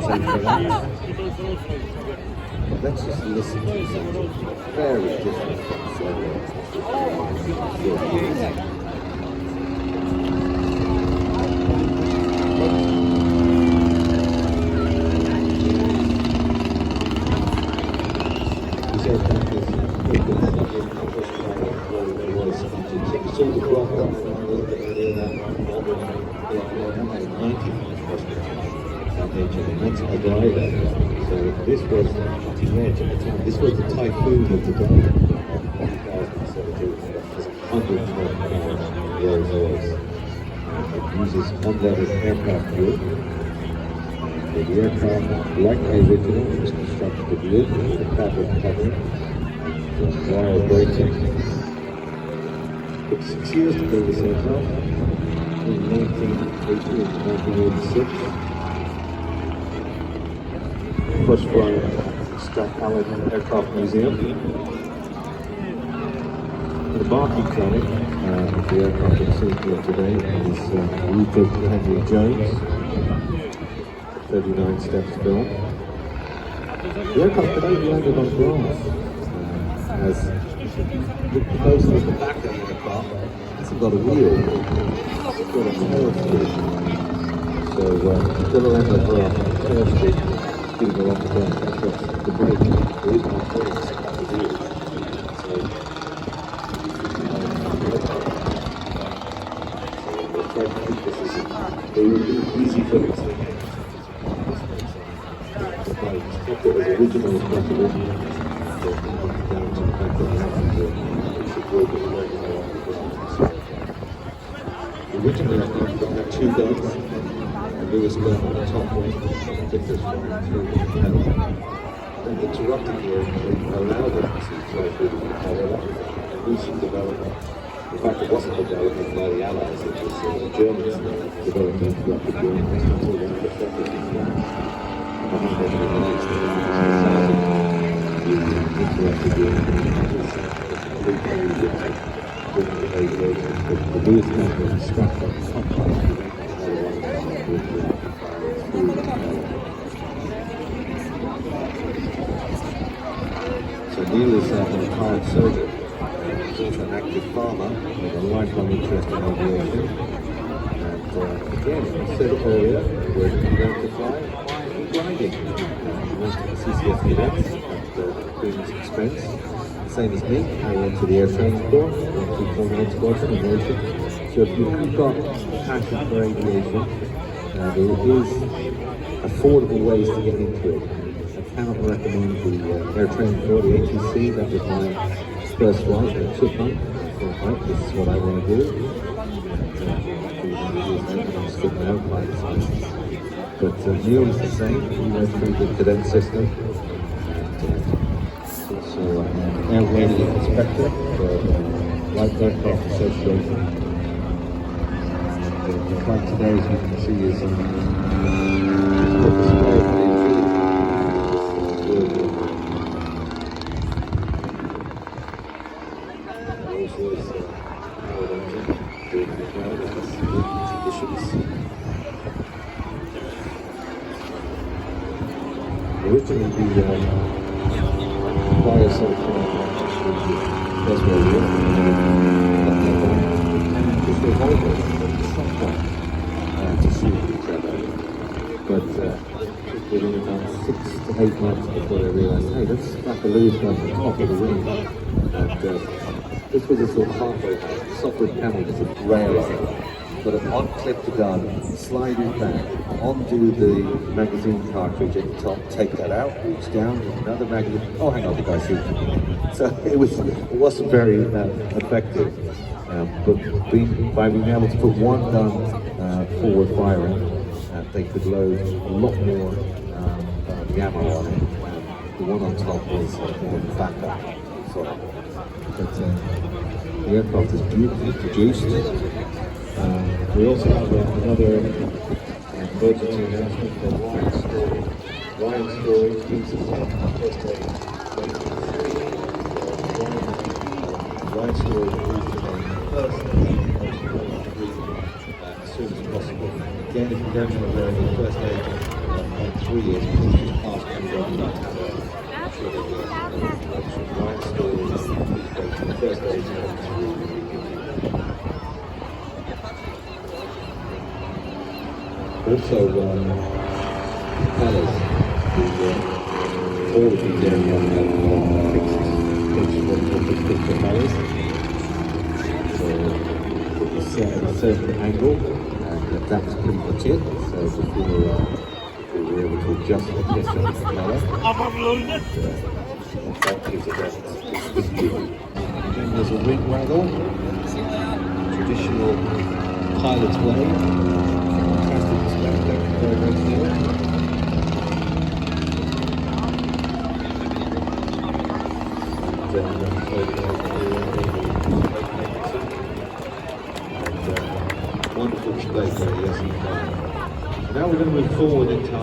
same for that. Let's just listen to something very different from that's a glider. So this was the typhoon of the day. 2017. There's 100 Rolls Royce. It uses unleaded aircraft fuel. The aircraft, like the original, was constructed with wood with a fabric covering, with wire braking. It took 6 years to build this aircraft. In 1986. First flown at Strathallan Aircraft Museum. The marking clinic of the aircraft you're seeing here today is Rupert Henry Jones, 39 steps film. The aircraft today landed on grass. As look closely at the back of the aircraft, it's got a wheel, it's got a tail stick. So still land on grass, tail stick. Getting along the ground, that's the brake. There is no brakes on the wheels. So we'll try to keep this as easy for us. It's kept it as original as possible. Down to the fact that it should work as well along the ground. Originally, I think it had 2 guns. Lewis gun on the top one, differs from through the pedal. Then interrupted here, they allowed them to fly through the pedal. A recent development. In fact, it wasn't developed by the Allies, it was the Germans developed interrupted Germans until they were effective in flight. Behind everything else, the interrupted Germans. The Lewis gun was strapped up top. So Neil is a retired soldier. He's also an active farmer with a lifelong interest in aviation. And again, I said earlier, where did he learn to fly? Gliding. He went to the CCS cadets at Queen's expense. Same as me, I went to the Air Training Corps, went to Formula Squadron in Asia. So if you've got a passion for aviation, there is affordable ways to get into it. I cannot recommend the Air Training Corps, the ATC. That was my first flight at Chipmunk. I thought, right, this is what I want to do. I'm still my own pilot's license. But Neil is the same. He went through the cadet system. So airworthy inspector for Light Aircraft Association. The flight today, as you can see, is originally the biosol that's where we are. Just revolve it, to shoot each other. But within about 6 to 8 months before they realised, hey, let's slap a Lewis gun on the top of the wing. And this was a sort of halfway house. The softwood panel was a rail, but an unclip the gun, slide it back, undo the magazine cartridge at the top, take that out, reach down, another magazine. Oh, hang on, the guy's here. So it wasn't very effective. But by being able to put one gun forward firing, they could load a lot more ammo on it. The one on top was more of a backup for it. But the aircraft is beautifully produced. We also have another emergency announcement for Ryan Story. Ryan Story, he's the first aid. Ryan Story is first as soon as possible. Again, if you don't know where the first aid 3 years, just past first day. Also, colours, all of these areas have fixed colours. So it's set at a certain angle, and that's pretty much it. So before we're able to adjust the colour, that gives it that view. And then there's a wing waggle, traditional pilot's way. Fantastic perspective, very, very clear. Wonderful display for the S.E.5a. Now we're going to move forward in time.